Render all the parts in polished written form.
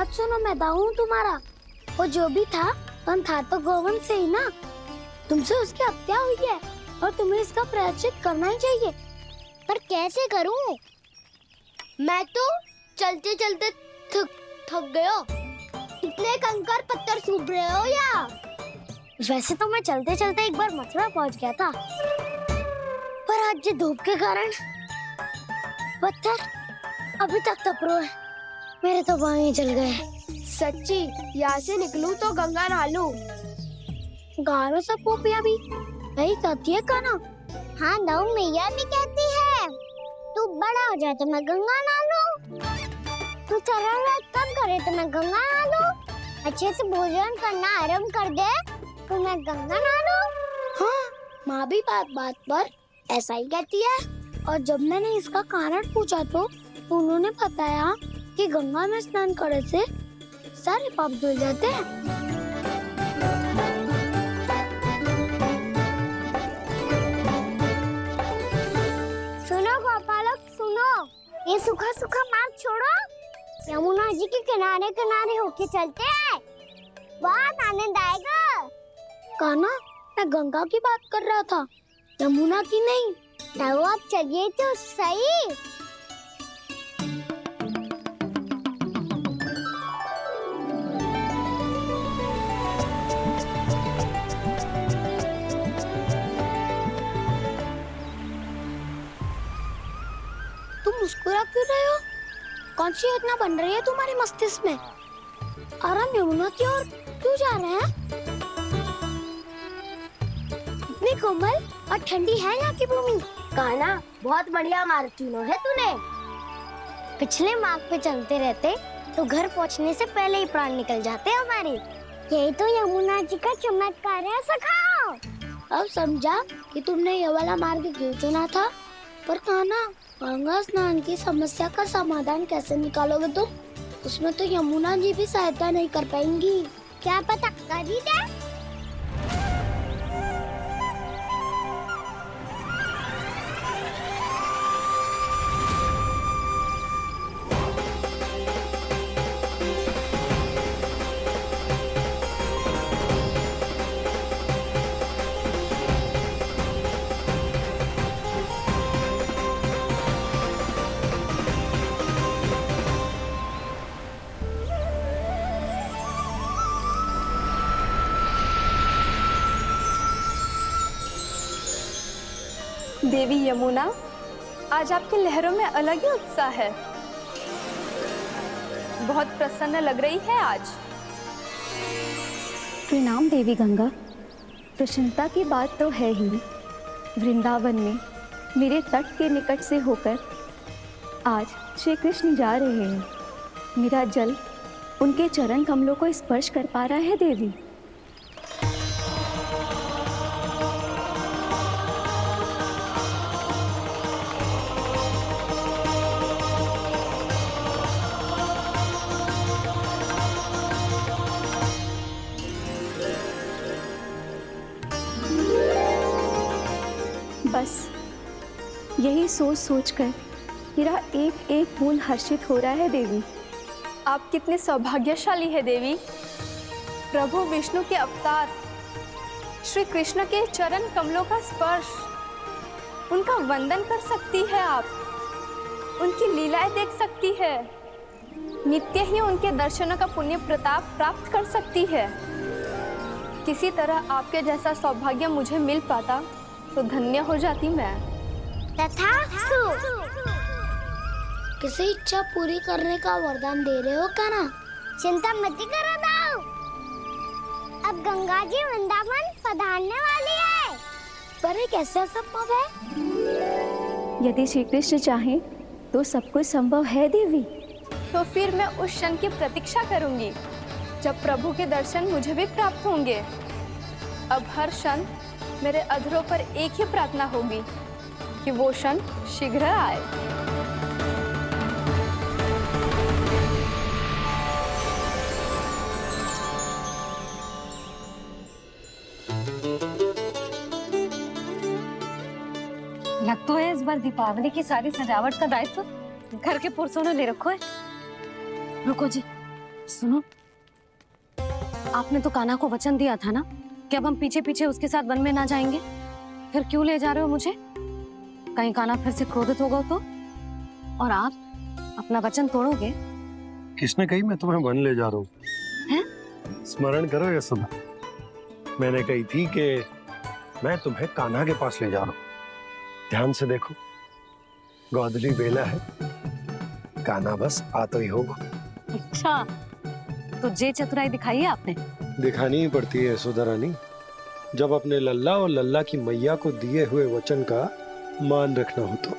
बात सुनो, मैं दाऊ हूँ तुम्हारा। वो जो भी था था तो गोवंश से ही ना। तुमसे उसकी हत्या हुई है और तुम्हें इसका प्रायश्चित करना ही चाहिए। पर कैसे करूं? मैं तो चलते चलते थक गया। इतने कंकड़ पत्थर सूख रहे हो या? वैसे तो मैं चलते चलते एक बार मथुरा पहुंच गया था, पर आज ये धूप के कारण पत्थर अभी तक तप रहे हैं। मेरे तो पाँव ही जल गए। सच्ची, यहाँ से निकलूं तो गंगा नहा लूं। गारो सब पोपिया भी यही कहती है काना। हाँ, दाऊ मैया भी कहती है तू बड़ा हो जाए तो मैं गंगा नहा लूं, तू चरण व्रत कम करे तो मैं गंगा नहा लूं, अच्छे से भोजन करना आरंभ कर दे तो मैं गंगा नहा लूं। हाँ, माँ भी बात बात पर ऐसा ही कहती है। और जब मैंने इसका कारण पूछा तो उन्होंने बताया कि गंगा में स्नान करने से सारे पाप धुल जाते हैं। सुनो गोपालक, सुनो, ये सूखा सूखा मार्ग छोड़ो, यमुना जी के किनारे किनारे होके चलते हैं, बहुत आनंद आएगा। काना, मैं गंगा की बात कर रहा था, यमुना की नहीं। तो आप चलिए तो सही। तुम मुस्कुरा क्यों रहे हो? कौन सी योजना बन रही है तुम्हारे मस्तिष्क में? और हम यमुना की ओर क्यों जा रहे हैं? इतनी कोमल और ठंडी है यहाँ की भूमि। कान्हा, बहुत बढ़िया मार्ग चुना है तूने। पिछले मार्ग पे चलते रहते तो घर पहुँचने से पहले ही प्राण निकल जाते हमारे। यही तो यमुना जी का चमत्कार है सखाओ। अब समझा कि तुमने ये वाला मार्ग क्यों चुना था। पर कान्हा, गंगा स्नान की समस्या का समाधान कैसे निकालोगे तुम? उसमें तो यमुना जी भी सहायता नहीं कर पाएंगी। क्या पता कर ही दे। देवी यमुना, आज आपकी लहरों में अलग ही उत्साह है। बहुत प्रसन्न लग रही है आज। प्रणाम देवी गंगा। प्रसन्नता की बात तो है ही। वृंदावन में मेरे तट के निकट से होकर आज श्री कृष्ण जा रहे हैं। मेरा जल उनके चरण कमलों को स्पर्श कर पा रहा है देवी। बस यही सोच सोचकर मेरा एक एक बूंद हर्षित हो रहा है देवी। आप कितने सौभाग्यशाली है देवी। प्रभु विष्णु के अवतार श्री कृष्ण के चरण कमलों का स्पर्श, उनका वंदन कर सकती है आप, उनकी लीलाएं देख सकती है, नित्य ही उनके दर्शनों का पुण्य प्रताप प्राप्त कर सकती है। किसी तरह आपके जैसा सौभाग्य मुझे मिल पाता तो धन्य हो जाती मैं। तथास्तु। किसी इच्छा पूरी करने का वरदान दे रहे हो कान्हा? चिंता मत करो दाऊ, अब गंगा जी वृंदावन पधारने वाली है। पर ये कैसे संभव है? यदि श्री कृष्ण चाहें तो सब कुछ संभव है देवी। तो फिर मैं उस क्षण की प्रतीक्षा करूंगी जब प्रभु के दर्शन मुझे भी प्राप्त होंगे। अब हर क्षण मेरे अधरों पर एक ही प्रार्थना होगी कि वो क्षण शीघ्र आए। लग तो है इस बार दीपावली की सारी सजावट का दायित्व घर के पुरुषों ने ले रखो है। रुको जी, सुनो, आपने तो कान्हा को वचन दिया था ना कि अब हम पीछे पीछे उसके साथ वन में ना जाएंगे। फिर क्यों ले जा रहे हो मुझे? कहीं कान्हा फिर से क्रोधित होगा तो? और आप अपना वचन तोड़ोगे? किसने कही मैं तुम्हें वन ले जा रहा हूँ? स्मरण करो ये सुधा, मैंने कही थी कि मैं तुम्हें कान्हा के पास ले जा रहा हूँ। ध्यान से देखो, गोधली बेला है, कान्हा बस आ तो ही होगा। अच्छा, तो जे चतुराई दिखाई है आपने? दिखानी ही पड़ती है सुधा रानी, जब अपने लल्ला और लल्ला की मैया को दिए हुए वचन का मान रखना हो तो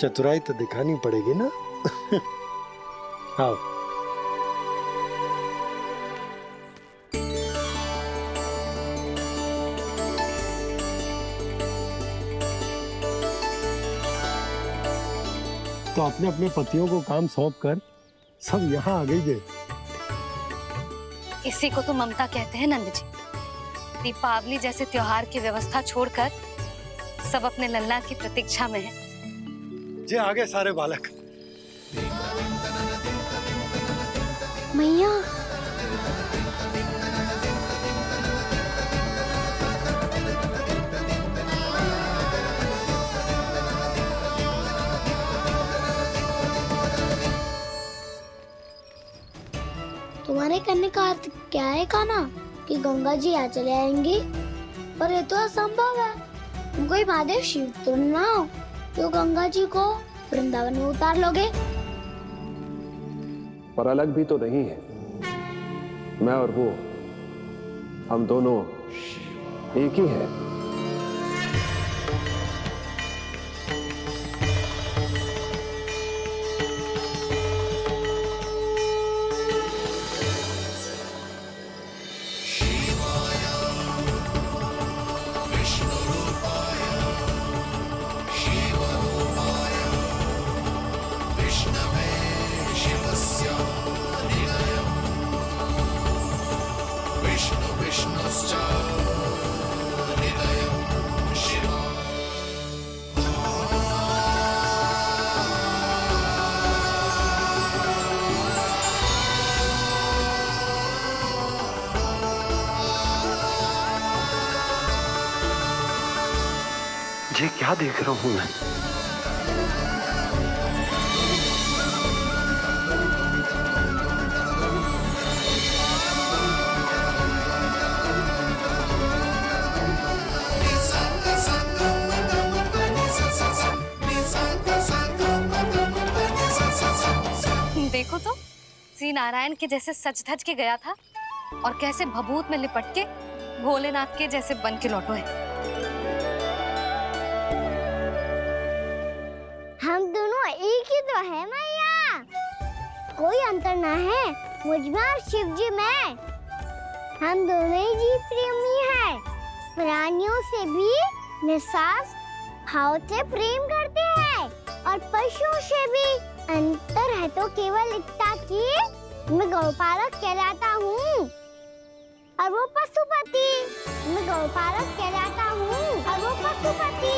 चतुराई तो दिखानी पड़ेगी ना। आओ। तो अपने अपने पतियों को काम सौंप कर सब यहाँ आ गई थे। इसी को तो ममता कहते हैं नंद जी। दीपावली जैसे त्योहार की व्यवस्था छोड़कर सब अपने लल्ला की प्रतीक्षा में हैं। जे आगे सारे बालक। मैया, तुम्हारे करने का अर्थ क्या है कान्हा? कि गंगा जी यहाँ चले आएंगी? पर ये तो असंभव है। तुम कोई महादेव शिव तो ना हो जो गंगा जी को वृंदावन में उतार लोगे। पर अलग भी तो नहीं है। मैं और वो, हम दोनों एक ही हैं। ये क्या देख रहा हूँ मैं? देखो तो, श्री नारायण के जैसे सच धज के गया था और कैसे भभूत में लिपट के भोलेनाथ के जैसे बन के लौटो है। हम दोनों एक ही तो है मैया, कोई अंतर ना है मुझ में और शिव जी में। हम दोनों ही जीव प्रेमी हैं, प्राणियों से भी निस्वार्थ भाव से प्रेम करते हैं और पशुओं से भी। अंतर है तो केवल इतना कि मैं गौपालक कहलाता हूँ और वो पशुपति। मैं गौपालक कहलाता हूँ और वो पशुपति।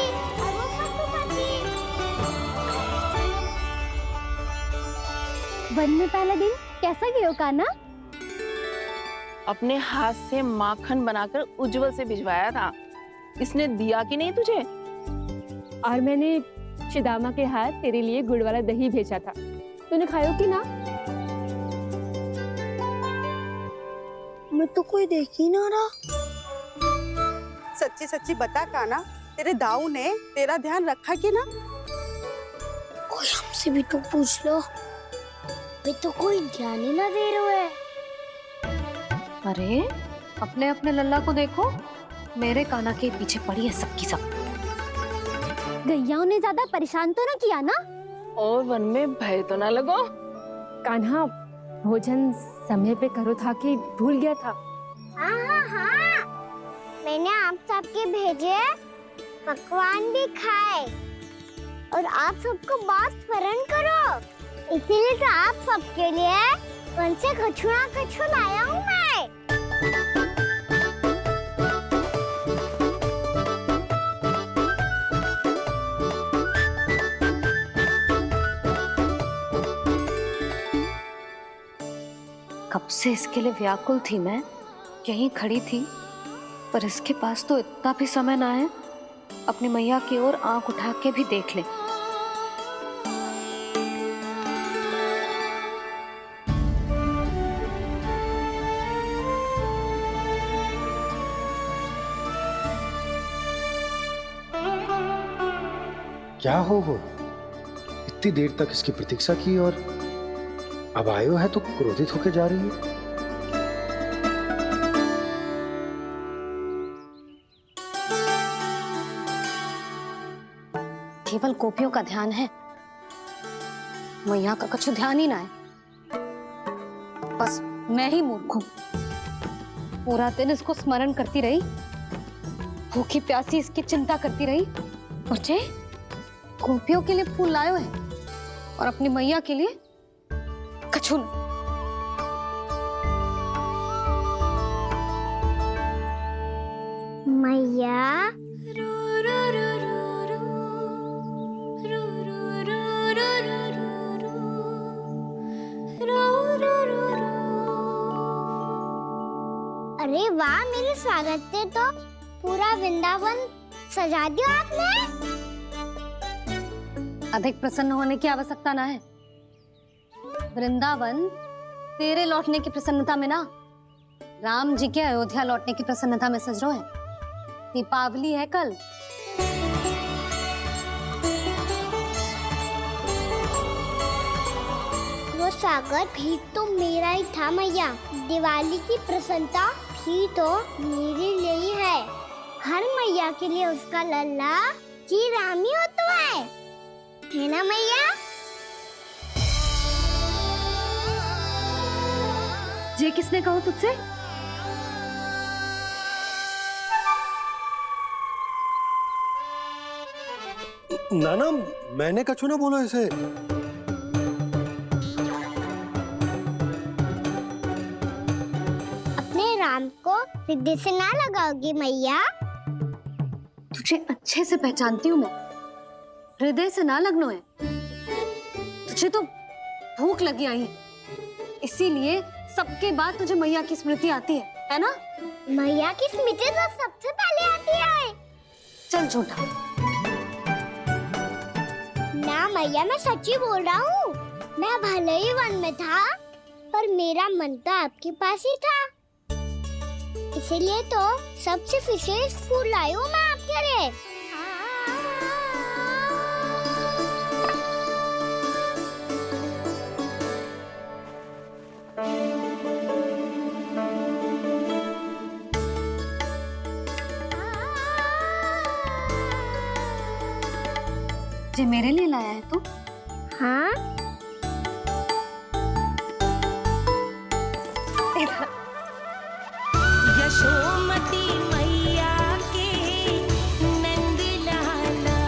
वन में पहला दिन कैसा गया कान्हा? अपने हाथ से माखन बनाकर उज्जवल से भिजवाया था। इसने दिया कि नहीं तुझे? और मैंने शिदामा के हाथ तेरे लिए गुड़ वाला दही भेजा था, तूने खायो कि ना? मैं तो कोई देख ही ना रहा। सच्ची सच्ची बता कान्हा, तेरे दाऊ ने तेरा ध्यान रखा कि ना? कोई हमसे भी तो पूछ लो, वे तो कोई ध्यान ही ना दे रहे हैं। अरे अपने अपने लल्ला को देखो, मेरे कान्हा के पीछे पड़ी है सबकी सब। गैयाओं ने ज्यादा परेशान तो ना किया ना? और वन में भय तो ना लगो? कान्हा भोजन समय पे करो था कि भूल गया था? हाँ, मैंने आप सबके भेजे पकवान भी खाए और आप सबको बात स्मरण करो, इसीलिए तो आप सबके लिए वन से कछु लाया हूँ मैं। कब से इसके लिए व्याकुल थी मैं, यहीं खड़ी थी, पर इसके पास तो इतना भी समय ना है अपनी मैया की ओर आंख उठा के भी देख ले। क्या हो वो? इतनी देर तक इसकी प्रतीक्षा की और अब आयो है तो क्रोधित होकर जा रही है। केवल गोपियों का ध्यान है, मैया का कछु ध्यान ही ना है। बस मैं ही मूर्ख हूं, पूरा दिन इसको स्मरण करती रही, भूखी प्यासी इसकी चिंता करती रही, और जे गोपियों के लिए फूल लायो है और अपनी मैया के लिए कछु नहीं। मैया अरे वाह, मेरे स्वागत से तो पूरा वृंदावन सजा दिया आपने। अधिक प्रसन्न होने की आवश्यकता ना है। वृंदावन तेरे लौटने की प्रसन्नता में ना, राम जी के अयोध्या लौटने की प्रसन्नता में सज रहा है। दीपावली है कल। वो स्वागत भी तो मेरा ही था मैया। दिवाली की प्रसन्नता भी तो मेरे लिए ही है। हर मैया के लिए उसका लल्ला जी राम ही होता है ना मैया? ये किसने कहा तुझसे? नाना, मैंने कछु ना बोला इसे। अपने राम को हृदय से ना लगाओगी मैया? तुझे अच्छे से पहचानती हूँ मैं, हृदय से ना लगनो है। तुझे तो भूख लगी आई, इसीलिए सबके बाद तुझे मैया की स्मृति आती है ना? मैया की स्मृति तो सबसे पहले आती है। चल झूठा। ना मैया, मैं सच्ची बोल रहा हूँ। मैं भले ही वन में था, पर मेरा मन तो आपके पास ही था। इसीलिए तो सबसे विशेष फूल लाई हूँ मैं आपके लिए। ये मेरे लिए लाया है तू? हाँ, यशोमती मैया के नंद लाला,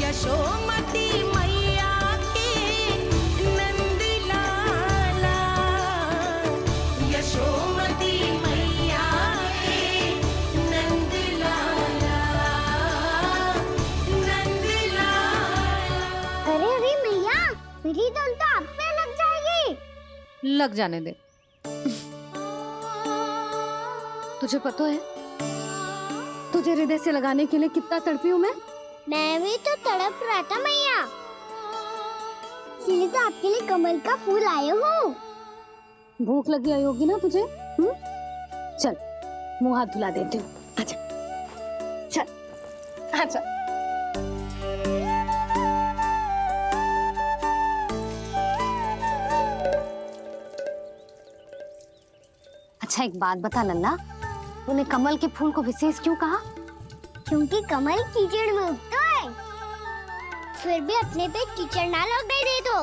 यशोमती मैया के नंद लाला, यशोमती मैया के नंद लाला, नंद लाला। अरे अरे मैया, मेरी धुन तो आप पे लग जाएगी। लग जाने दे। तुझे पता है तुझे हृदय से लगाने के लिए कितना तड़पी हूँ मैं? मैं भी तो तड़प रहा था मैया, इसलिए तो आपके लिए कमल का फूल आया हूँ। भूख लगी आई होगी ना तुझे? चल मुंह हाथ धुला देती हूँ। आजा, चल आजा। अच्छा एक बात बता लल्ला, तूने कमल के फूल को विशेष क्यों कहा? क्योंकि कमल कीचड़ में उगता है, फिर भी अपने पे कीचड़ ना लगने दे दो।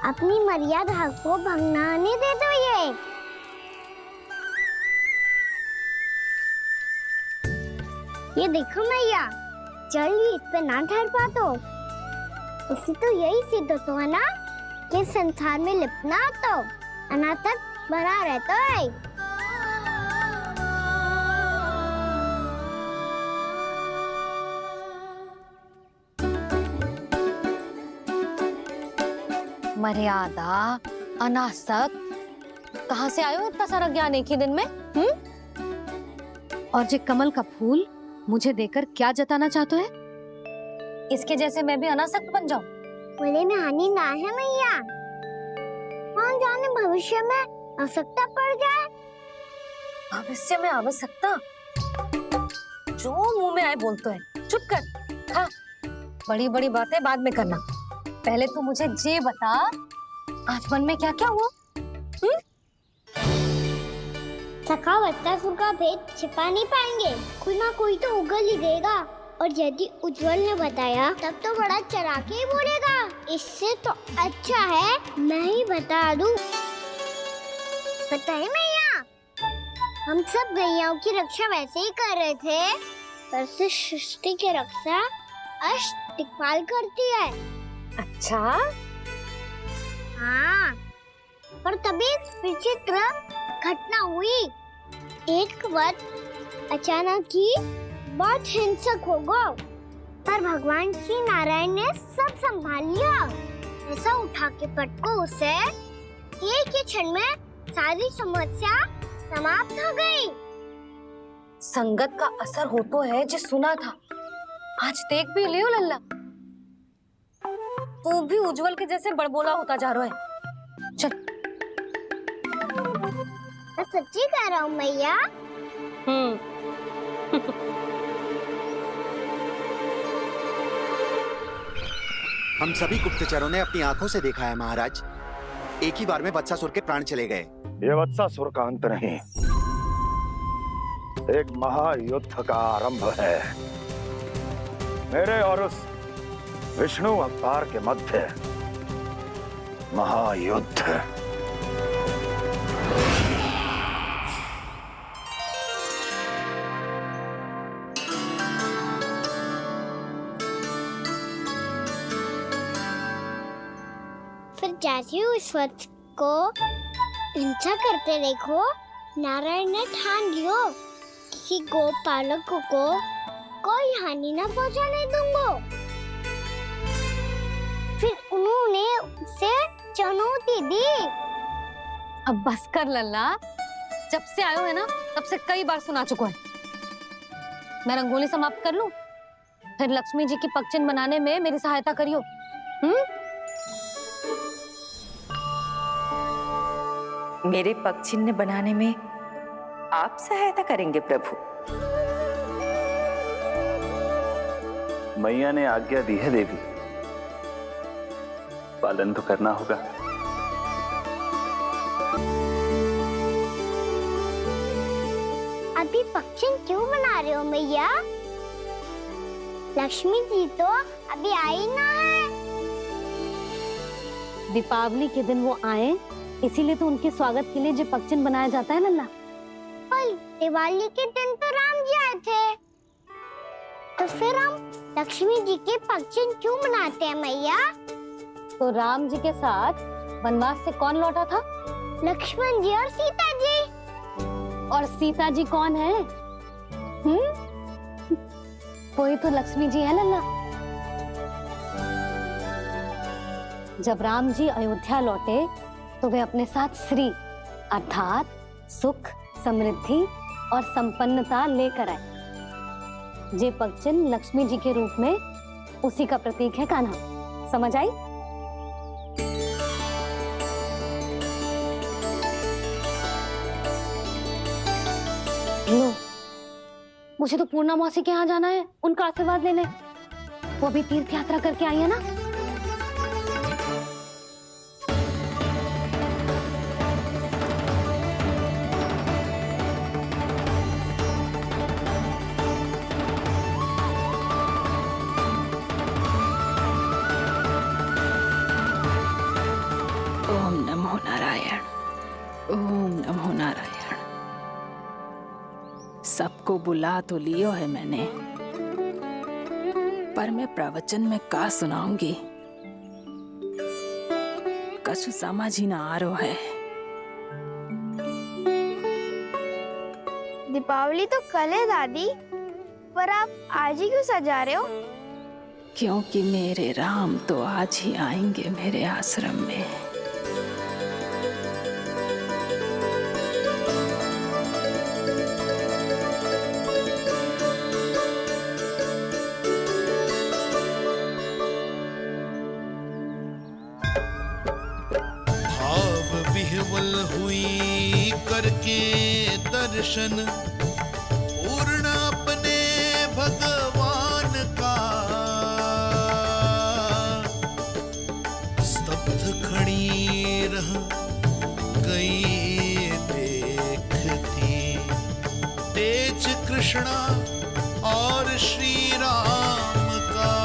अपनी मर्यादा को भंगना नहीं दे दो। ये देखो मैया, जल भी इस पे ना ठहर पा तो इससे तो यही सिद्ध होता है ना कि संसार में लिपना तो अनाथ तक बना रहता है। मर्यादा अनासक, कहाँ से आयो इतना सारा ज्ञान एक ही दिन में? और जे कमल का फूल मुझे देकर क्या जताना चाहते है? इसके जैसे मैं भी अनासक्त बन जाऊं? बोले में हानि ना है मैया, कौन जाने भविष्य में आवश्यकता पड़ जाए। भविष्य में आवश्यकता? जो मुंह में आए बोलते है, चुप कर। हाँ, बड़ी बड़ी बातें बाद में करना, पहले तो मुझे ये बता आज मन में क्या क्या हुआ? सखा बत्तासुर का भेद छिपा नहीं पाएंगे, कोई ना कोई तो उगल ही देगा। और यदि उज्जवल ने बताया तब तो बड़ा चढ़ा के ही बोलेगा। इससे तो अच्छा है मैं ही बता दूं। बताइए मैया, हम सब गैयाओं की रक्षा वैसे ही कर रहे थे, पर से सृष्टि की रक्षा अष्ट दिक्पाल करती है। अच्छा, हाँ, पर तभी विचित्र घटना हुई। एक वक्त अचानक ही बहुत हिंसक हो गया, पर भगवान श्री नारायण ने सब संभाल लिया। ऐसा उठा के पटको उसे, एक ही क्षण में सारी समस्या समाप्त हो गई। संगत का असर हो तो है जो सुना था, आज देख भी लियो लल्ला, तू भी उज्जवल के जैसे बड़बोला होता जा रहा है। चल। मैं सच्ची कह रहा हूँ मैया। हम सभी गुप्तचरों ने अपनी आंखों से देखा है महाराज, एक ही बार में वत्सासुर के प्राण चले गए। ये वत्सासुर का अंत नहीं, एक महायुद्ध का आरंभ है। मेरे और उस विष्णु अवतार के मध्य महायुद्ध। फिर जैसे ही उस वत्स को हिंसा करते देखो, नारायण ने ठान लियो किसी गोपालक को कोई हानि न पहुंचाने दूंगा। फिर उन्होंने उसे चुनौती दी। अब बस कर लल्ला, जब से आयो है ना तब से कई बार सुना चुका है। मैं रंगोली समाप्त कर लूं, फिर लक्ष्मी जी की पगचिन बनाने में मेरी सहायता करियो। मेरे पगचिन्ह बनाने में आप सहायता करेंगे प्रभु? मैया ने आज्ञा दी है देवी, पालन तो करना होगा। अभी पक्षी क्यों बना रहे हो मैया? लक्ष्मी जी तो अभी आई ना है। दीपावली के दिन वो आए, इसीलिए तो उनके स्वागत के लिए जो पगचिन बनाया जाता है लल्ला। पर दिवाली के दिन तो राम जी आए थे, तो फिर हम लक्ष्मी जी के पगचिन क्यों बनाते हैं मैया? तो राम जी के साथ वनवास से कौन लौटा था? लक्ष्मण जी और सीता जी। और सीता जी कौन है? वही तो लक्ष्मी जी है लल्ला। जब राम जी अयोध्या लौटे तो वे अपने साथ श्री अर्थात सुख, समृद्धि और संपन्नता लेकर आए। जे पगचिन लक्ष्मी जी के रूप में उसी का प्रतीक है कान्हा। समझ आई? लो, मुझे तो पूर्णा मौसी के यहाँ जाना है, उनका आशीर्वाद लेने। वो भी तीर्थ यात्रा करके आई है ना। ओम नमो नारायण, ओम नमो नारायण। सबको बुला तो लियो है मैंने, पर मैं प्रवचन में का सुनाऊंगी, कछु समझ ही ना आ रहा है। दीपावली तो कल है दादी, पर आप आज ही क्यों सजा रहे हो? क्योंकि मेरे राम तो आज ही आएंगे मेरे आश्रम में। भाव विह्वल हुई करके दर्शन, पूर्ण अपने भगवान का। स्तब्ध खड़ी रह गई देखती, तेज कृष्णा और श्री राम का।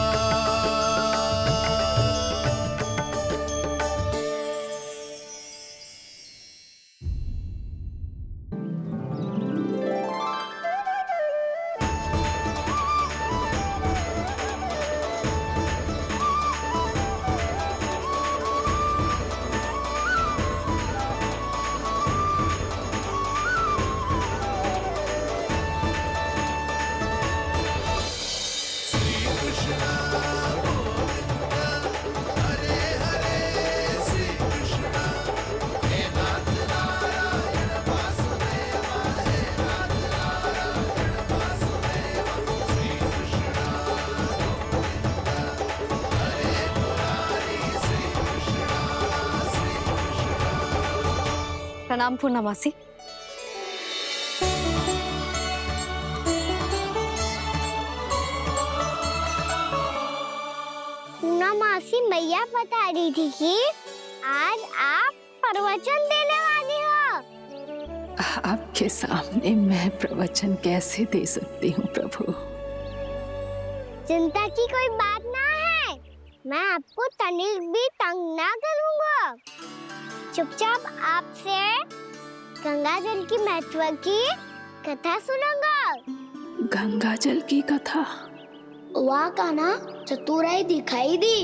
प्रणाम पूर्णा मासी। पूना मासी मैया बता रही थी कि आज आप प्रवचन देने वाली हो। आपके सामने मैं प्रवचन कैसे दे सकती हूँ प्रभु? चिंता की कोई बात ना है, मैं आपको तनिक भी तंग ना करूँगा। चुपचाप आपसे गंगा जल की महत्व की कथा सुनूंगा। गंगा जल की कथा? वाह कान्हा, चतुराई दिखाई दी।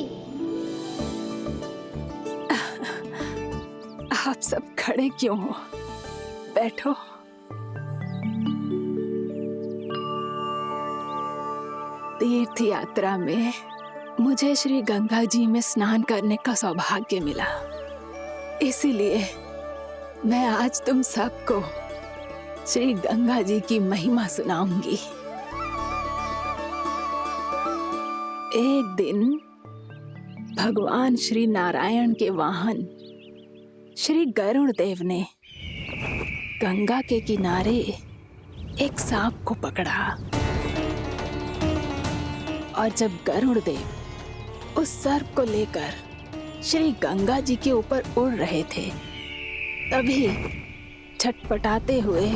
आप सब खड़े क्यों हो? बैठो। तीर्थ यात्रा में मुझे श्री गंगा जी में स्नान करने का सौभाग्य मिला, इसीलिए मैं आज तुम सबको श्री गंगा जी की महिमा सुनाऊंगी। एक दिन भगवान श्री नारायण के वाहन श्री गरुड़ देव ने गंगा के किनारे एक सांप को पकड़ा, और जब गरुड़ देव उस सर्प को लेकर श्री गंगा जी के ऊपर उड़ रहे थे, तभी छटपटाते हुए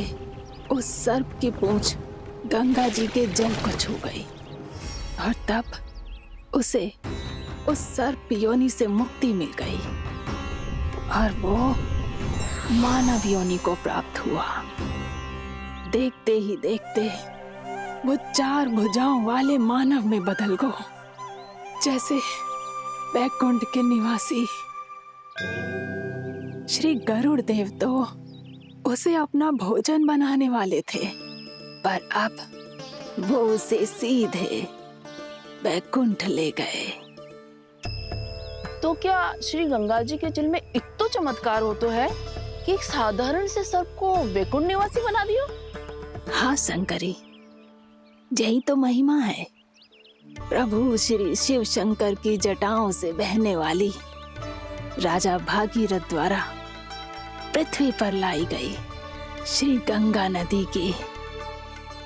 उस सर्प की पूंछ गंगा जी के जल को छू गई, और तब उसे उस सर्प योनि से मुक्ति मिल गई और वो मानव योनि को प्राप्त हुआ। देखते ही देखते वो 4 भुजाओं वाले मानव में बदल गो, जैसे बैकुंठ के निवासी। श्री गरुड़ देव तो उसे अपना भोजन बनाने वाले थे, पर अब वो उसे सीधे बैकुंठ ले गए। तो क्या श्री गंगा जी के जल में इतना चमत्कार हो तो है कि एक साधारण से सर्प को वैकुंठ निवासी बना दियो? हाँ शंकरी, यही तो महिमा है। प्रभु श्री शिव शंकर की जटाओं से बहने वाली राजा भागीरथ द्वारा पृथ्वी पर लाई गई श्री गंगा नदी की,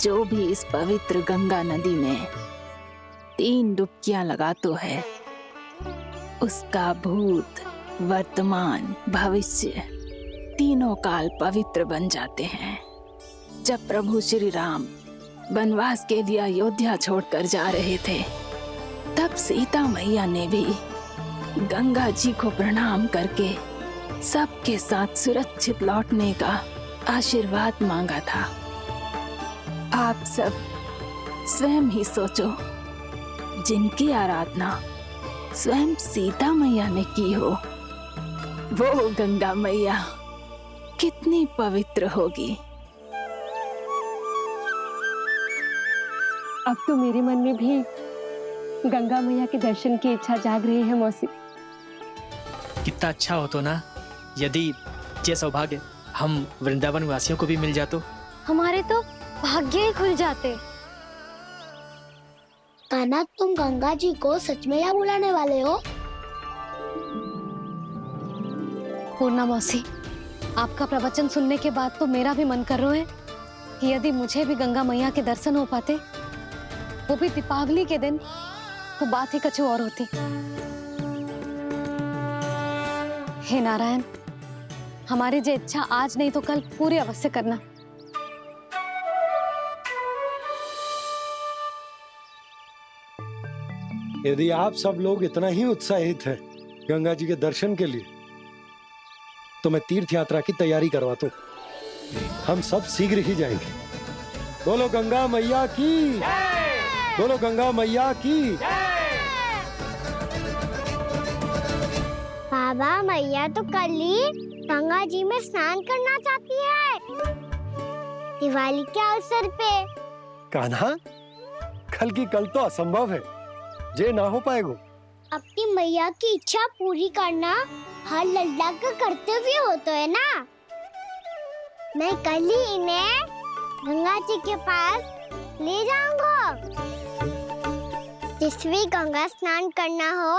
जो भी इस पवित्र गंगा नदी में 3 डुबकियां लगातो है, उसका भूत, वर्तमान, भविष्य तीनों काल पवित्र बन जाते हैं। जब प्रभु श्री राम वनवास के लिए अयोध्या छोड़कर जा रहे थे, तब सीता मैया ने भी गंगा जी को प्रणाम करके सबके साथ सुरक्षित लौटने का आशीर्वाद मांगा था। आप सब स्वयं ही सोचो, जिनकी आराधना स्वयं सीता मैया ने की हो, वो गंगा मैया कितनी पवित्र होगी। अब तो मेरे मन में भी गंगा मैया के दर्शन की इच्छा जाग रही है मौसी। कितना अच्छा हो तो ना यदि ये सौभाग्य हम वृंदावन वासियों को भी मिल जातो। हमारे तो भाग्य ही खुल जाते। कान्हा, तुम गंगा जी को सच में यहाँ बुलाने वाले हो? पूर्णा मौसी, आपका प्रवचन सुनने के बाद तो मेरा भी मन कर रहा है कि यदि मुझे भी गंगा मैया के दर्शन हो पाते, वो भी दीपावली के दिन, तो बात ही कुछ और होती। हे नारायण, हमारी जो इच्छा आज नहीं तो कल पूरी अवश्य करना। यदि आप सब लोग इतना ही उत्साहित हैं गंगा जी के दर्शन के लिए, तो मैं तीर्थ यात्रा की तैयारी करवाता हूँ। हम सब शीघ्र ही जाएंगे। बोलो गंगा मैया की, बोलो गंगा मैया की। बाबा, मैया तो कल ही गंगा जी में स्नान करना चाहती है, दिवाली के अवसर पे। कान्हा, कल की कल तो असंभव है, जे ना हो पाएगा। अपनी मैया की इच्छा पूरी करना हर लल्ला का कर्तव्य होता है ना। मैं कल ही इन्हें गंगा जी के पास ले जाऊंगा। जिस भी गंगा स्नान करना हो,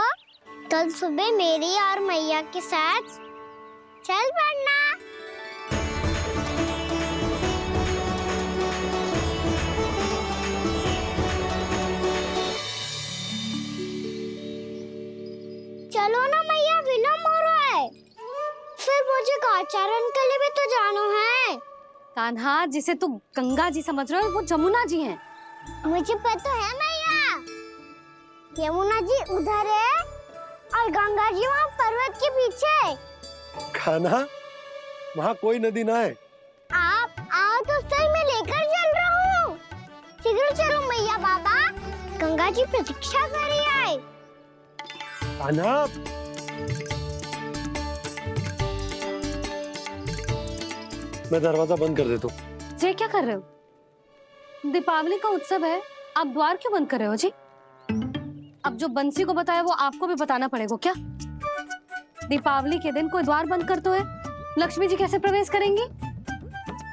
कल सुबह मेरी और मैया के साथ चल पड़ना। चलो ना मैया, विलम्ब हो रहा है। फिर मुझे आचरण के लिए भी तो जाना है। कान्हा, जिसे तू गंगा जी समझ रहे हो, वो जमुना जी हैं। मुझे पता है मैया, यमुना जी उधर है और गंगा जी वहाँ पर्वत के पीछे। कान्हा, वहाँ कोई नदी ना है। आप आओ तो सही, मैं लेकर चल रहा हूँ। शीघ्र चलो मैया बाबा, गंगा जी प्रतीक्षा कर रही है। कान्हा, मैं दरवाजा बंद कर देता हूँ। जी क्या कर रहे हो? दीपावली का उत्सव है, आप द्वार क्यों बंद कर रहे हो जी? अब जो बंसी को बताया वो आपको भी बताना पड़ेगा क्या? दीपावली के दिन कोई द्वार बंद कर तो है, लक्ष्मी जी कैसे प्रवेश करेंगी?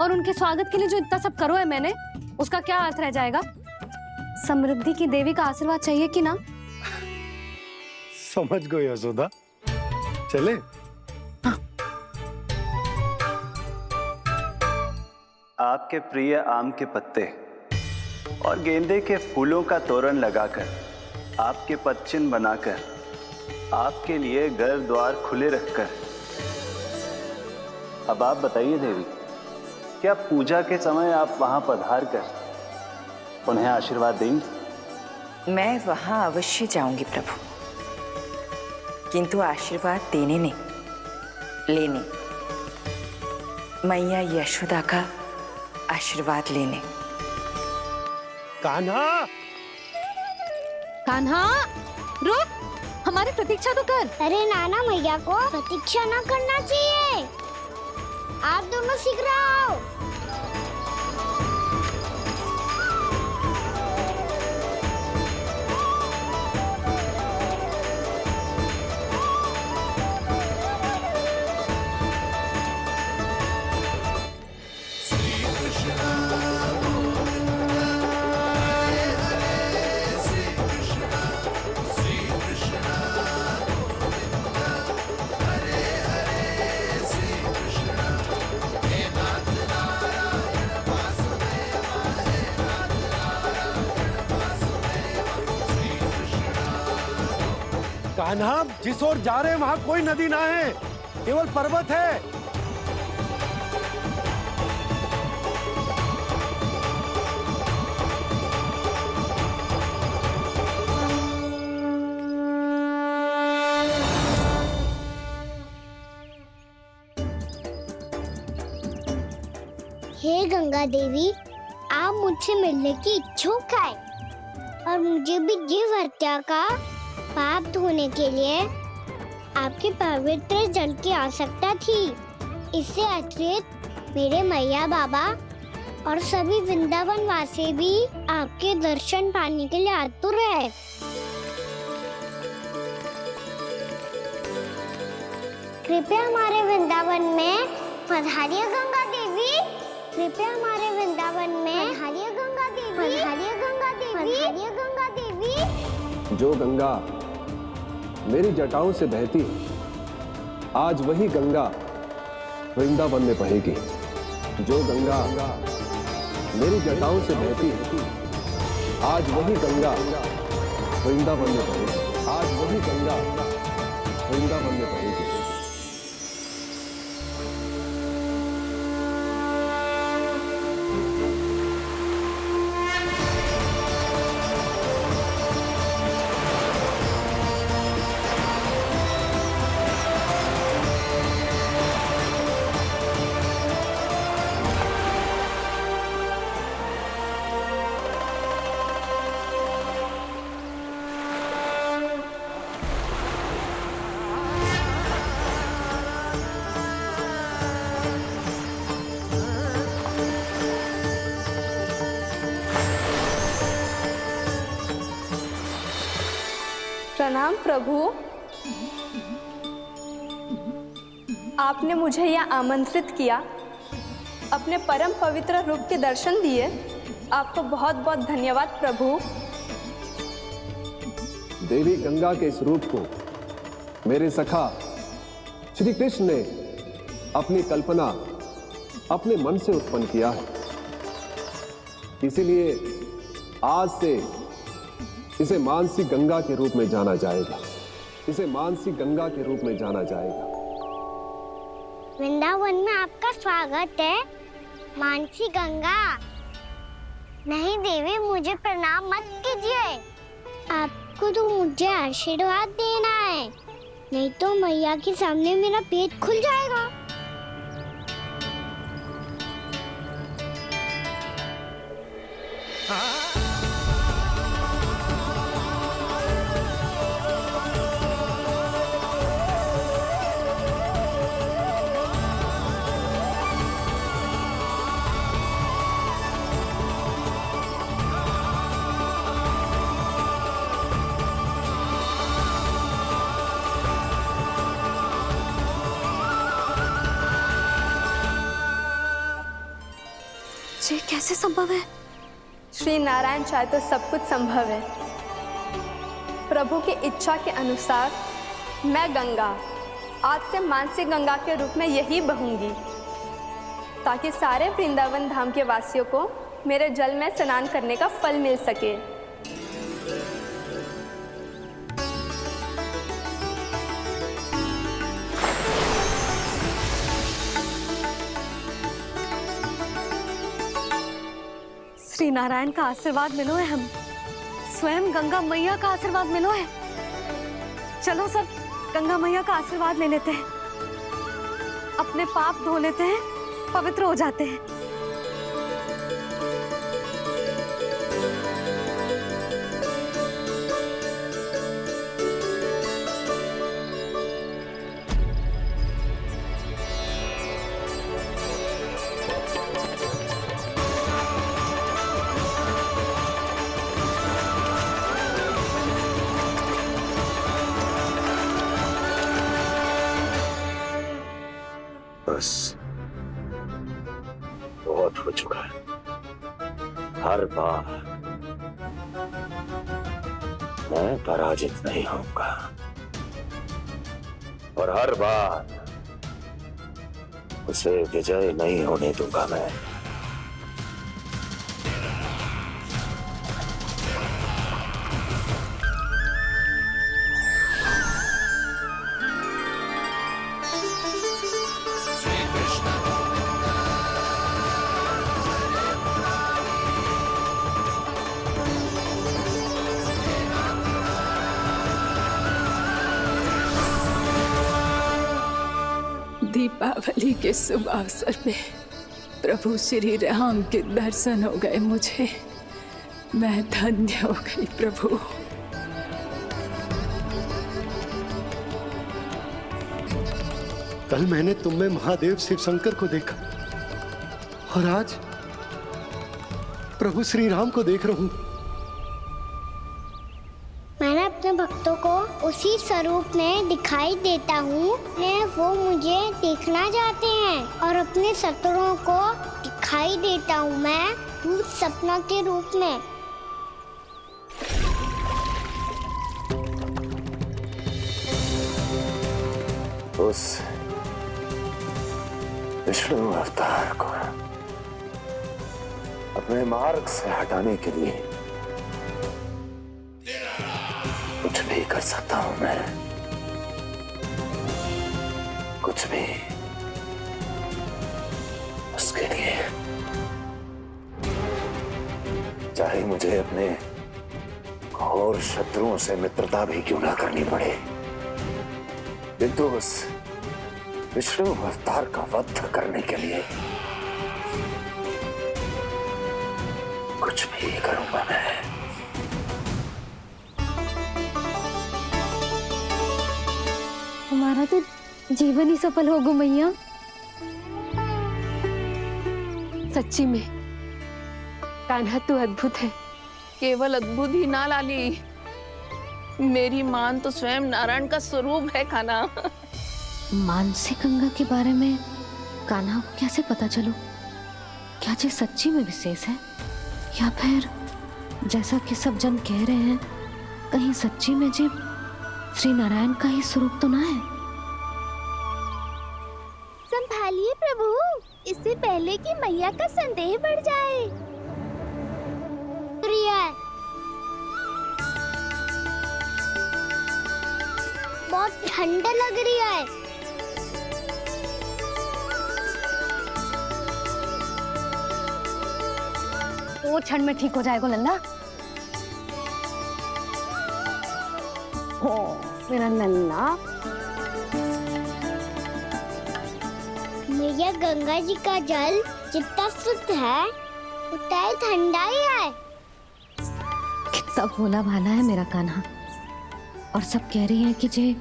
और उनके स्वागत के लिए जो इतना सब करो है मैंने, उसका क्या अर्थ रह जाएगा? समृद्धि की देवी का आशीर्वाद चाहिए कि ना? समझ गई यशोदा, चले। आपके प्रिय आम के पत्ते और गेंदे के फूलों का तोरण लगाकर, आपके पदचिन्ह बनाकर, आपके लिए घर द्वार खुले रखकर, अब आप बताइए देवी, क्या पूजा के समय आप वहां पधार कर उन्हें आशीर्वाद देंगी? मैं वहां अवश्य जाऊंगी प्रभु, किंतु आशीर्वाद देने नहीं, लेने, मैया यशोदा का आशीर्वाद लेने। कान्हा, कान्हा, रुक, हमारी प्रतीक्षा तो कर। अरे नाना, मैया को प्रतीक्षा ना करना चाहिए। आप दोनों शीघ्र आओ। कान्हा, जिस ओर जा रहे हैं वहां कोई नदी ना है, केवल पर्वत है। हे गंगा देवी, आप मुझसे मिलने की इच्छुक है और मुझे भी जीव हत्या का पाप धोने के लिए आपके पवित्र जल की आवश्यकता थी। इससे अतिरिक्त मेरे मैया बाबा और सभी वृंदावन वासी भी आपके दर्शन पाने के लिए आतुर है। कृपया हमारे वृंदावन में पधारिए गंगा देवी। कृपया हमारे वृंदावन में पधारिए गंगा देवी। पधारिए गंगा देवी। पधारिए गंगा देवी। जो गंगा मेरी जटाओं से बहती आज वही गंगा वृंदावन में बहेगी, जो गंगा मेरी जटाओं से बहती है। आज वही गंगा वृंदावन में बहेगी, आज वही गंगा वृंदावन में बहेगी। प्रणाम प्रभु। आपने मुझे यहाँ आमंत्रित किया, अपने परम पवित्र रूप के दर्शन दिए। आपको बहुत बहुत धन्यवाद प्रभु। देवी गंगा के इस रूप को मेरे सखा श्री कृष्ण ने अपनी कल्पना अपने मन से उत्पन्न किया है। इसीलिए आज से इसे मानसी गंगा के रूप में जाना जाएगा, इसे मानसी गंगा के रूप में जाना जाएगा। वृंदावन में आपका स्वागत है मानसी गंगा। नहीं देवी, मुझे प्रणाम मत कीजिए। आपको तो मुझे आशीर्वाद देना है, नहीं तो मैया के सामने मेरा पेट खुल जाएगा। ये कैसे संभव है? श्री नारायण चाहे तो सब कुछ संभव है। प्रभु की इच्छा के अनुसार मैं गंगा आज से मानसी गंगा के रूप में यही बहूंगी, ताकि सारे वृंदावन धाम के वासियों को मेरे जल में स्नान करने का फल मिल सके। श्री नारायण का आशीर्वाद मिलो है, हम स्वयं गंगा मैया का आशीर्वाद मिलो है। चलो सब गंगा मैया का आशीर्वाद ले लेते हैं, अपने पाप धो लेते हैं, पवित्र हो जाते हैं। बस बहुत हो चुका है। हर बार मैं पराजित नहीं होऊंगा और हर बार उसे विजय नहीं होने दूंगा मैं। दीपावली के शुभ अवसर पे प्रभु श्री राम के दर्शन हो गए मुझे। मैं धन्य हो गई प्रभु। कल मैंने तुम में महादेव शिव शंकर को देखा और आज प्रभु श्री राम को देख रहा हूं। मैंने अपने भक्तों को उसी स्वरूप में दिखाई देता हूँ, वो मुझे देखना चाहते हैं और अपने शत्रुओं को दिखाई देता हूँ मैं भूत सपना के रूप में। उस विष्णु अवतार को अपने मार्ग से हटाने के लिए कुछ भी कर सकता हूं मैं, कुछ भी। उसके लिए चाहे मुझे अपने घोर शत्रुओं से मित्रता भी क्यों ना करनी पड़े, किंतु उस विष्णु अवतार का वध करने के लिए कुछ भी करूंगा मैं। हमारा तो जीवन ही सफल होगा मैया। सच्ची में कान्हा तू अद्भुत है। केवल अद्भुत ही ना लाली, मेरी मान तो स्वयं नारायण का स्वरूप है कान्हा। मानसी गंगा के बारे में कान्हा को कैसे पता चलो? क्या ये सच्ची में विशेष है, या फिर जैसा कि सब जन कह रहे हैं, कहीं सच्ची में जी श्री नारायण का ही स्वरूप तो ना है? संभालिए प्रभु, इससे पहले कि मैया का संदेह बढ़ जाए। प्रिया, बहुत ठंड लग रही है। वो ठंड में ठीक हो जाएगा लल्ला। हो मेरा लल्ला। मैया गंगा जी का जल जितना शुद्ध है उतना ही ठंडा ही है। कितना भोला भाला है मेरा कान्हा। और सब कह रही हैं कि जे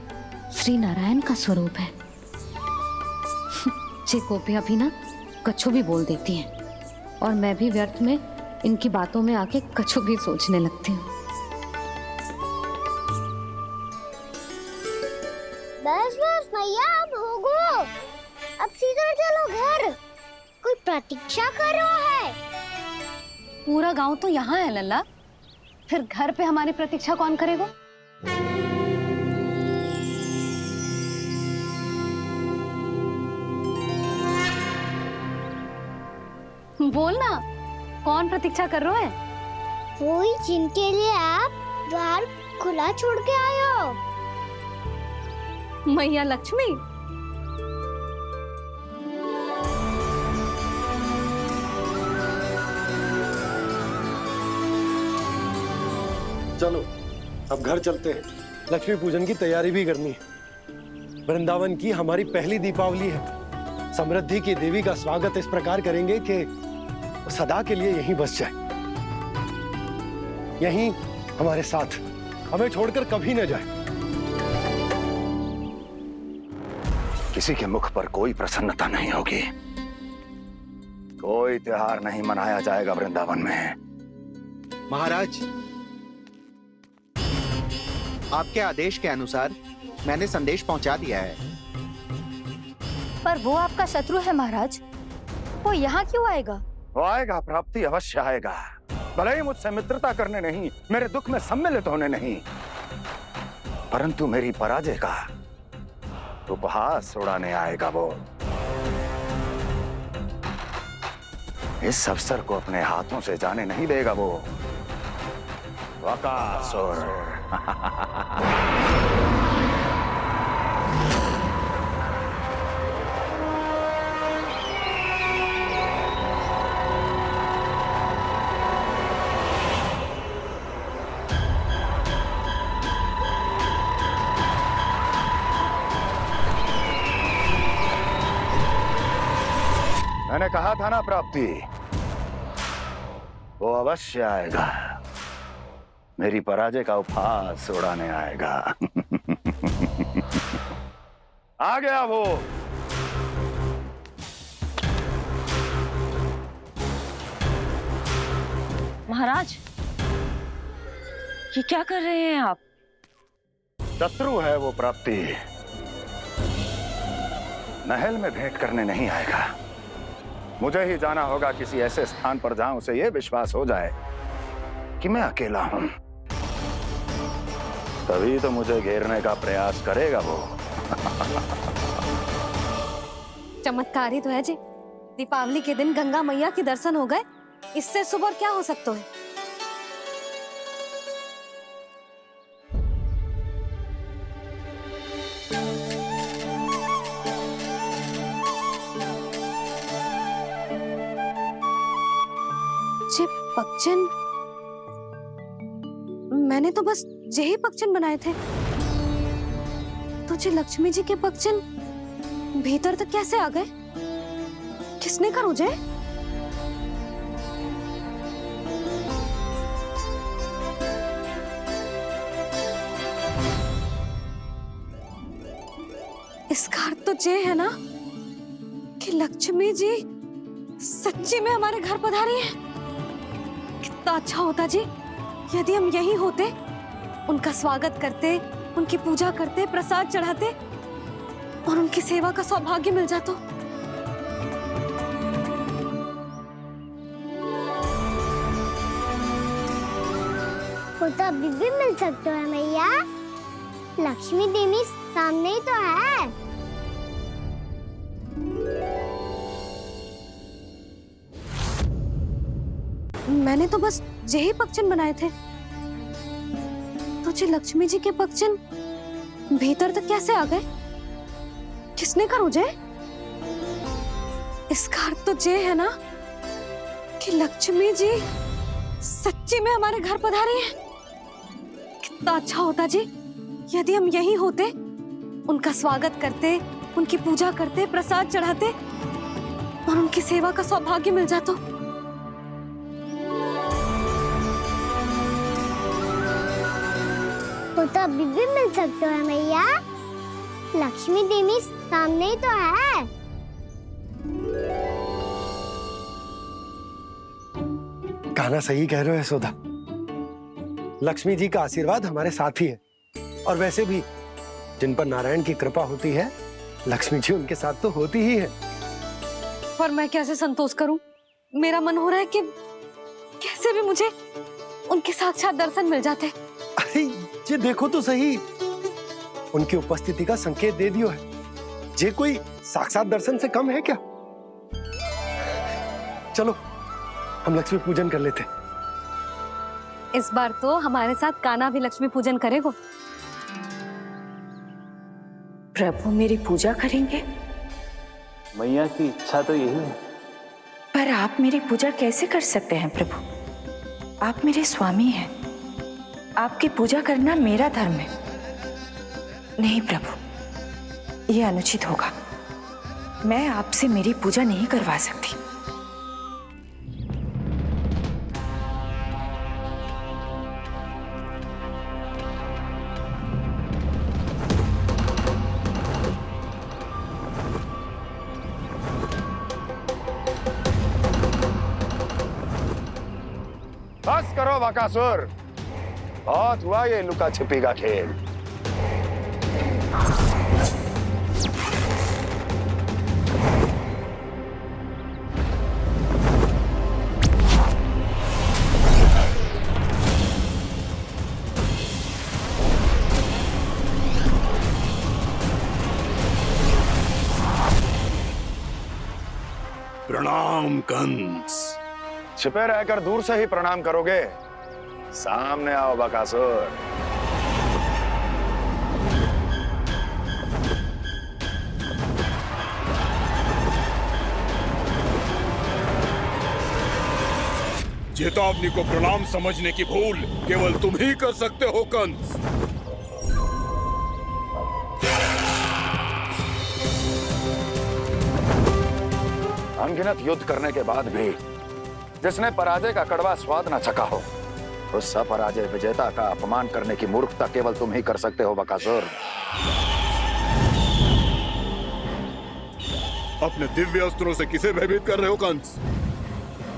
श्री नारायण का स्वरूप है। जे गोपियां भी ना कछु भी बोल देती हैं, और मैं भी व्यर्थ में इनकी बातों में आके कछु भी सोचने लगती हूँ। बस बस मैया, अब होगो, अब सीधा चलो घर। कोई प्रतीक्षा कर रहा है। पूरा गांव तो यहाँ है लल्ला, फिर घर पे हमारी प्रतीक्षा कौन करेगा? बोलना, कौन प्रतीक्षा कर रहा है? वही जिनके लिए आप द्वार खुला छोड़ के आए हो। मैया लक्ष्मी। चलो अब घर चलते हैं, लक्ष्मी पूजन की तैयारी भी करनी है। वृंदावन की हमारी पहली दीपावली है। समृद्धि की देवी का स्वागत इस प्रकार करेंगे कि वो सदा के लिए यहीं बस जाए, यहीं हमारे साथ, हमें छोड़कर कभी न जाए। किसी के मुख पर कोई प्रसन्नता नहीं होगी, कोई त्योहार नहीं मनाया जाएगा वृंदावन में। महाराज, आपके आदेश के अनुसार मैंने संदेश पहुंचा दिया है। पर वो आपका शत्रु है महाराज, वो यहाँ क्यों आएगा? वो आएगा, प्राप्ति अवश्य आएगा। भले ही मुझसे मित्रता करने नहीं, मेरे दुख में सम्मिलित होने नहीं, परंतु मेरी पराजय का उपहास उड़ाने आएगा वो। इस अवसर को अपने हाथों से जाने नहीं देगा वो। बकासुर। मैंने कहा था ना प्राप्ति, वो अवश्य आएगा, मेरी पराजय का उपहास उड़ाने आएगा। आ गया वो। महाराज, ये क्या कर रहे हैं आप? शत्रु है वो प्राप्ति, महल में भेंट करने नहीं आएगा। मुझे ही जाना होगा किसी ऐसे स्थान पर जहां उसे यह विश्वास हो जाए कि मैं अकेला हूं, तभी तो मुझे घेरने का प्रयास करेगा वो। चमत्कार ही तो है जी। दीपावली के दिन गंगा मैया के दर्शन हो गए, इससे शुभ और क्या हो सकता है। जे पक्षन, मैंने तो बस यही पक्षन बनाए थे, तो जे लक्ष्मी जी के पक्षन भीतर तक कैसे आ गए? किसने करो जे? इसका अर्थ तो ये है ना कि लक्ष्मी जी सच्ची में हमारे घर पधारी है। कितना अच्छा होता जी यदि हम यहीं होते, उनका स्वागत करते, उनकी पूजा करते, प्रसाद चढ़ाते और उनकी सेवा का सौभाग्य मिल जाता। वो तो अभी भी मिल सकते हैं मैया। लक्ष्मी देवी सामने ही तो है। मैंने तो बस यही पक्षन बनाए थे, तो जे लक्ष्मी जी के पक्षन भीतर तक कैसे आ गए? किसने करो जे? इसका अर्थ तो ये है ना कि लक्ष्मी जी सच्ची में हमारे घर पधारी है। कितना अच्छा होता जी यदि हम यहीं होते, उनका स्वागत करते, उनकी पूजा करते, प्रसाद चढ़ाते और उनकी सेवा का सौभाग्य मिल जाता। वो तो अभी भी मिल सकते हैं मैया। लक्ष्मी देवी सामने ही तो है। कान्हा सही कह रहे हो यशोदा, लक्ष्मी जी का आशीर्वाद हमारे साथ ही है। और वैसे भी जिन पर नारायण की कृपा होती है, लक्ष्मी जी उनके साथ तो होती ही है। पर मैं कैसे संतोष करूं? मेरा मन हो रहा है कि कैसे भी मुझे उनके साक्षात दर्शन मिल जाते। अरे ये देखो तो सही, उनकी उपस्थिति का संकेत दे दियो है। ये कोई साक्षात दर्शन से कम है क्या? चलो हम लक्ष्मी पूजन कर लेते। इस बार तो हमारे साथ कान्हा भी लक्ष्मी पूजन करेगा। प्रभु मेरी पूजा करेंगे? मैया की इच्छा तो यही है। पर आप मेरी पूजा कैसे कर सकते हैं प्रभु? आप मेरे स्वामी हैं, आपकी पूजा करना मेरा धर्म है। नहीं प्रभु, यह अनुचित होगा। मैं आपसे मेरी पूजा नहीं करवा सकती। बस करो बकासुर, बहुत हुआ ये लुका छिपी का खेल। प्रणाम कंस। छिपे रहकर दूर से ही प्रणाम करोगे? सामने आओ बकासुर। चेतावनी को प्रणाम समझने की भूल केवल तुम ही कर सकते हो कंस। अनगिनत युद्ध करने के बाद भी जिसने पराजय का कड़वा स्वाद न चखा हो, उस अपराजय विजेता का अपमान करने की मूर्खता केवल तुम ही कर सकते हो बकासुर। अपने दिव्य अस्त्रों से किसे भयभीत कर रहे हो कंस?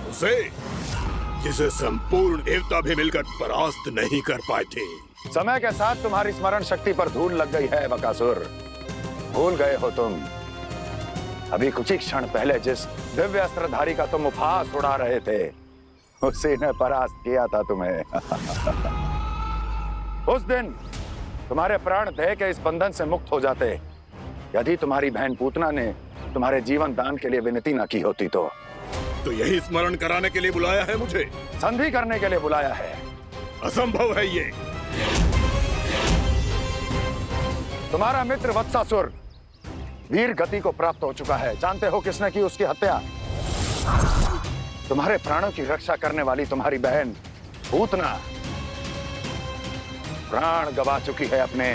उसे जिसे संपूर्ण देवता भी मिलकर परास्त नहीं कर पाए थे। समय के साथ तुम्हारी स्मरण शक्ति पर धूल लग गई है बकासुर। भूल गए हो तुम अभी कुछ ही क्षण पहले जिस दिव्य अस्त्रधारी का तुम उपहास उड़ा रहे थे, उसी ने परास्त किया था तुम्हें। उस दिन तुम्हारे प्राण देह के इस बंधन से मुक्त हो जाते यदि तुम्हारी बहन पूतना ने तुम्हारे जीवन दान के लिए विनती ना की होती तो यही स्मरण कराने के लिए बुलाया है मुझे? संधि करने के लिए बुलाया है। असंभव है ये। तुम्हारा मित्र वत्सासुर वीर गति को प्राप्त हो चुका है। जानते हो किसने की उसकी हत्या? तुम्हारे प्राणों की रक्षा करने वाली तुम्हारी बहन पूतना प्राण गवा चुकी है अपने।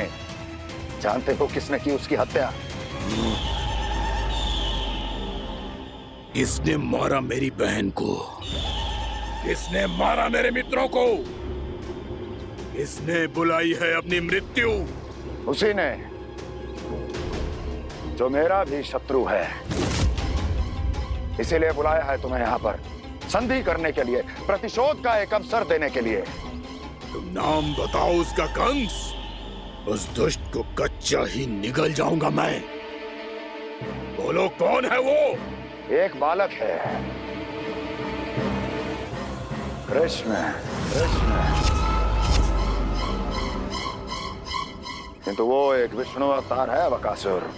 जानते हो किसने की उसकी हत्या? किसने मारा मेरी बहन को? किसने मारा मेरे मित्रों को? किसने बुलाई है अपनी मृत्यु? उसी ने जो मेरा भी शत्रु है। इसीलिए बुलाया है तुम्हें यहाँ पर संधि करने के लिए, प्रतिशोध का एक अवसर देने के लिए। तुम नाम बताओ उसका कंस। उस दुष्ट को कच्चा ही निगल जाऊंगा मैं। बोलो कौन है वो? एक बालक है, कृष्ण। किंतु वो एक विष्णु अवतार है बकासुर।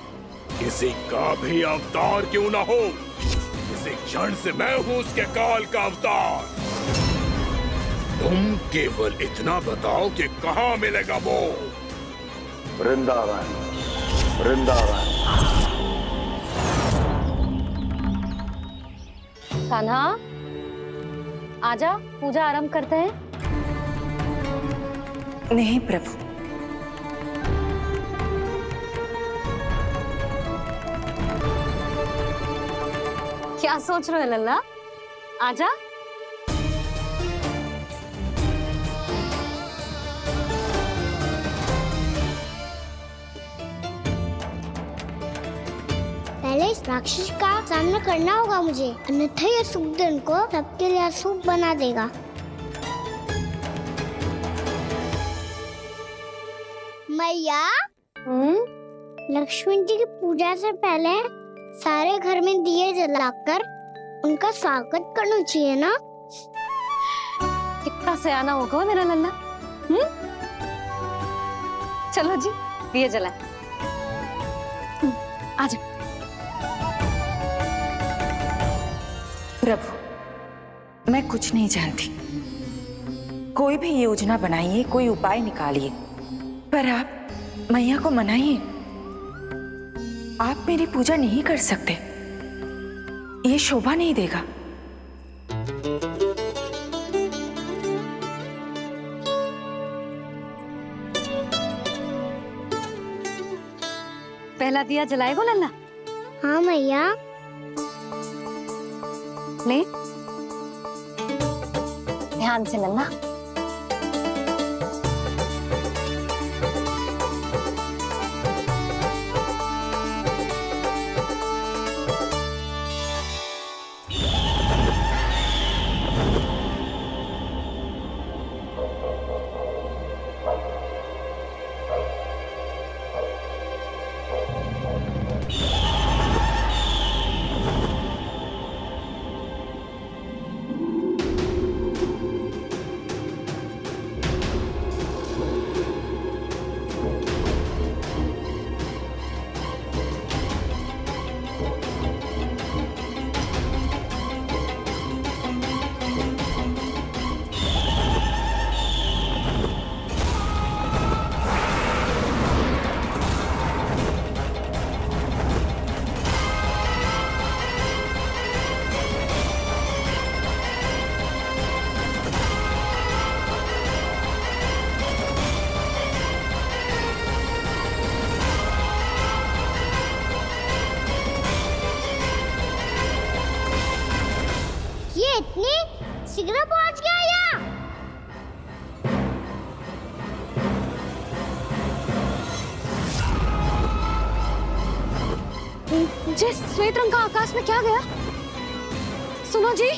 किसी का भी अवतार क्यों ना हो, इसी क्षण से मैं हूं उसके काल का अवतार। तुम केवल इतना बताओ कि कहां मिलेगा वो? वृंदावन, वृंदावन। कान्हा, आजा, पूजा आरंभ करते हैं। नहीं प्रभु, क्या सोच रहे हो लल्ला? आजा। पहले इस राक्षस का सामना करना होगा मुझे, अन्यथा ये शुभ दिन को सबके लिए अशुभ बना देगा। मैया, लक्ष्मण जी की पूजा से पहले सारे घर में दिए जलाकर उनका स्वागत करना चाहिए ना? कितना सयाना होगा मेरा लल्ला। चलो जी, दिए जलाएं। आजा। प्रभु, मैं कुछ नहीं जानती। कोई भी योजना बनाइए, कोई उपाय निकालिए, पर आप मैया को मनाइए। आप मेरी पूजा नहीं कर सकते, ये शोभा नहीं देगा। पहला दिया जलाएगो लल्ला? हाँ मैया। ले, ध्यान से लल्ला। इतनी शीघ्र पहुंच गया यहाँ? जी, श्वेत रंग का आकाश में क्या गया? सुनो जी,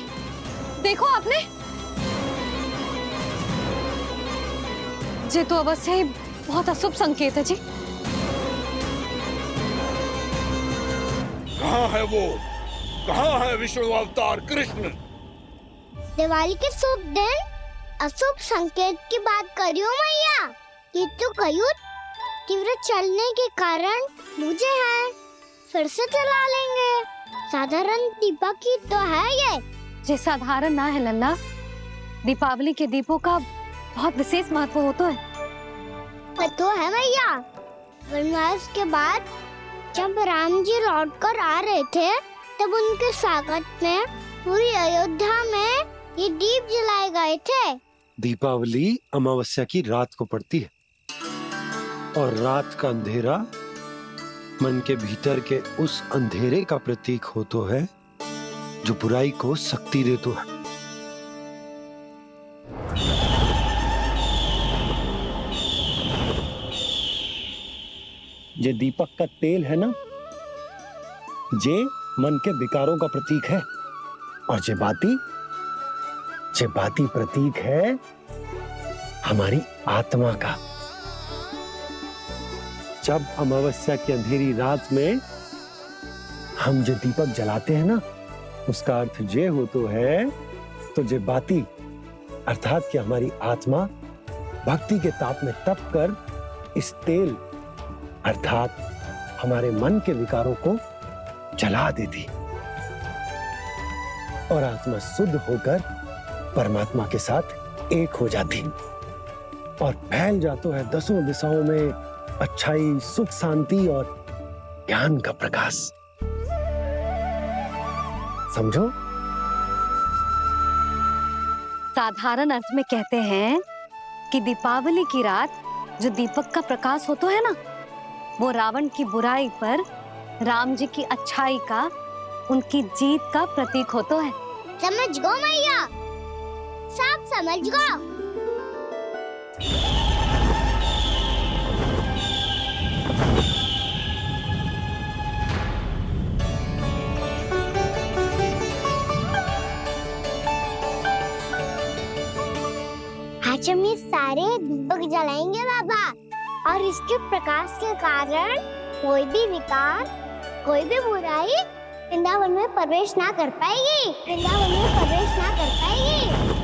देखो आपने। ये तो अवश्य ही बहुत अशुभ संकेत है जी। कहाँ है वो? कहाँ है विष्णु अवतार कृष्ण? दिवाली के शुभ दिन अशुभ संकेत की बात करियो मैया। ये तो कयुत तीव्र चलने के कारण मुझे है, फिर से चला लेंगे। साधारण दीपक ही तो है ये साधारण ना है लल्ला, दीपावली के दीपों का बहुत विशेष महत्व होता है। तो है भैया, वनवास के बाद जब राम जी लौट कर आ रहे थे तब उनके स्वागत में पूरी अयोध्या में ये दीप जलाए गए थे। दीपावली अमावस्या की रात को पड़ती है और रात का अंधेरा मन के भीतर के उस अंधेरे का प्रतीक होतो है जो बुराई को शक्ति देतो है। ये दीपक का तेल है ना, जे मन के विकारों का प्रतीक है, और जे बाती प्रतीक है हमारी आत्मा का। जब अमावस्या की अंधेरी रात में हम जो दीपक जलाते हैं ना, उसका अर्थ जे हो तो है, तो जे बाती अर्थात कि हमारी आत्मा भक्ति के ताप में तप कर इस तेल अर्थात हमारे मन के विकारों को जला देती और आत्मा शुद्ध होकर परमात्मा के साथ एक हो जाती और फैल जाता है दसों दिशाओं में अच्छाई, सुख, शांति और ज्ञान का प्रकाश। समझो? साधारण अर्थ में कहते हैं कि दीपावली की रात जो दीपक का प्रकाश होता है ना, वो रावण की बुराई पर राम जी की अच्छाई का, उनकी जीत का प्रतीक होता है। समझ गो मैया, सब समझ गो। आज हम ये सारे दीपक जलाएंगे बाबा, और इसके प्रकाश के कारण कोई भी विकार, कोई भी बुराई वृंदावन में प्रवेश ना कर पाएगी, वृंदावन में प्रवेश ना कर पाएगी।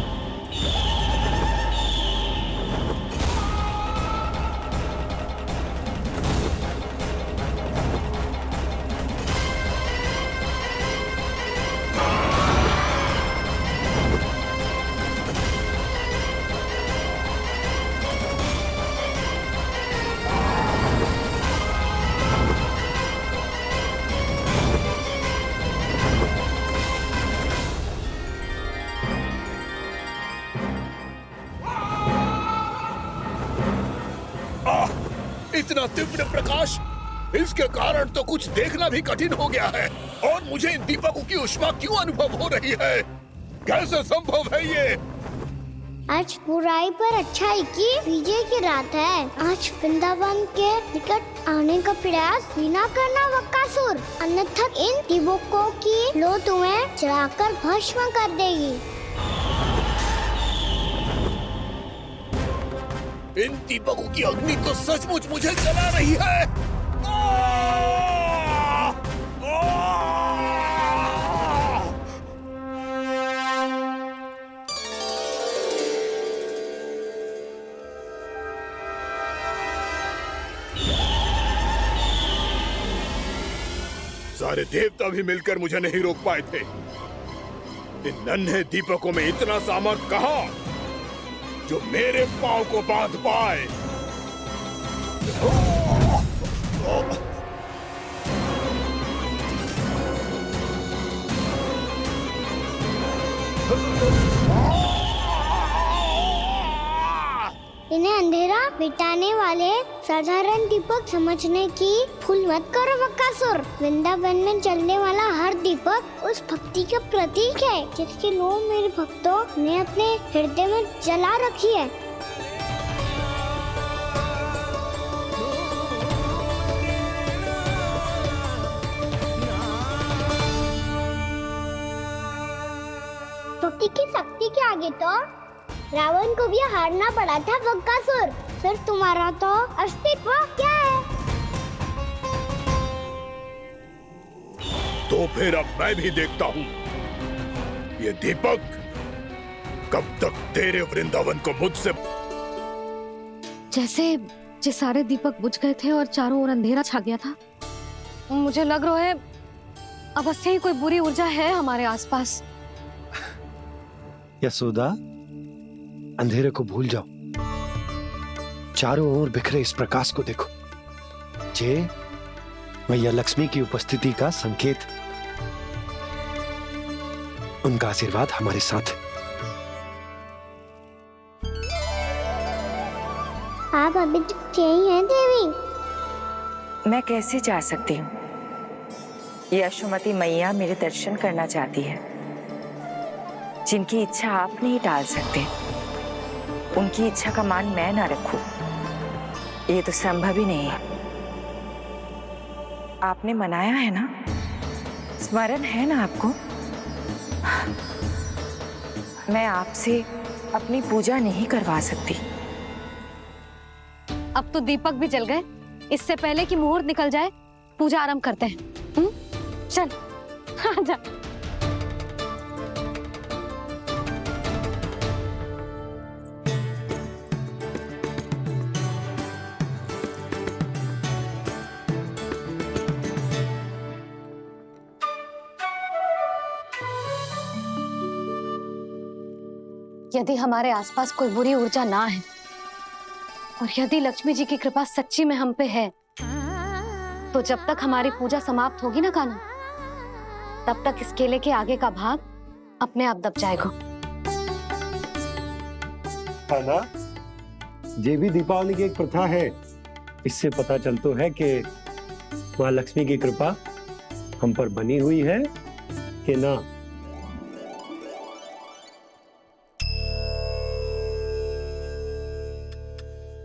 इतना तीव्र प्रकाश, इसके कारण तो कुछ देखना भी कठिन हो गया है। और मुझे इन दीपकों की उष्मा क्यों अनुभव हो रही है? कैसे संभव है ये? आज बुराई पर अच्छाई की विजय की रात है। आज वृंदावन के निकट आने का प्रयास भी ना करना बकासुर, अन्यथा इन दीपकों की लो तुम्हें जलाकर भस्म कर देगी। इन दीपकों की अग्नि तो सचमुच मुझे जला रही है। सारे देवता भी मिलकर मुझे नहीं रोक पाए थे। इन नन्हे दीपकों में इतना सामर्थ्य कहां जो मेरे पांव को बांध पाए। इन्हें अंधेरा मिटाने वाले साधारण दीपक समझने की भूल मत करो बकासुर। वृंदावन में जलने वाला हर दीपक उस भक्ति का प्रतीक है जिसकी लो मेरे भक्तों ने अपने हृदय में जला रखी है। भक्ति की शक्ति के आगे तो रावण को भी हारना पड़ा था बकासुर। फिर तुम्हारा तो अस्तित्व क्या है? तो फिर अब मैं भी देखता हूँ ये दीपक कब तक तेरे वृंदावन को मुझसे। जैसे सारे दीपक बुझ गए थे और चारों ओर अंधेरा छा गया था, मुझे लग रहा है अवश्य ही कोई बुरी ऊर्जा है हमारे आसपास। यशोदा, अंधेरे को भूल जाओ, चारों ओर बिखरे इस प्रकाश को देखो। जे मैया लक्ष्मी की उपस्थिति का संकेत। उनका आशीर्वाद हमारे साथ है। आप अभी तक यही हैं देवी? मैं कैसे जा सकती हूँ? यशोमती मैया मेरे दर्शन करना चाहती है। जिनकी इच्छा आप नहीं टाल सकते, उनकी इच्छा का मान मैं ना रखूं, ये तो संभव ही नहीं है। आपने मनाया है ना? स्मरण है ना आपको? मैं आपसे अपनी पूजा नहीं करवा सकती। अब तो दीपक भी जल गए, इससे पहले कि मुहूर्त निकल जाए पूजा आरंभ करते हैं। चल आजा। यदि हमारे आसपास कोई बुरी ऊर्जा ना है और यदि लक्ष्मी जी की कृपा सच्ची में हम पे है, तो जब तक हमारी पूजा समाप्त होगी ना कान्हा, तब तक इस केले के आगे का भाग अपने आप दब जाएगा। कान्हा, ये भी दीपावली की एक प्रथा है। इससे पता चलता है कि माँ लक्ष्मी की कृपा हम पर बनी हुई है कि ना।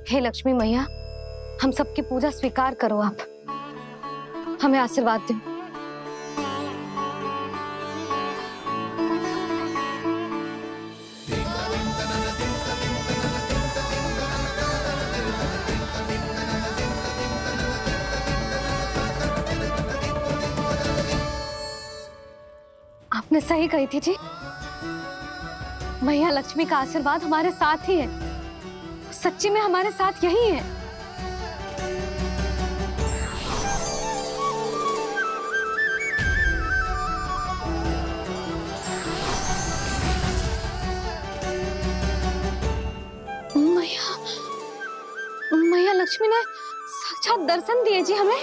हे लक्ष्मी मैया, हम सबकी पूजा स्वीकार करो, आप हमें आशीर्वाद दो। आपने सही कही थी जी, मैया लक्ष्मी का आशीर्वाद हमारे साथ ही है। सच्ची में हमारे साथ यही है। मैया लक्ष्मी ने साक्षात दर्शन दिए जी हमें।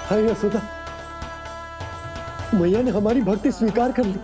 हाय यशोदा, मैया ने हमारी भक्ति स्वीकार कर ली।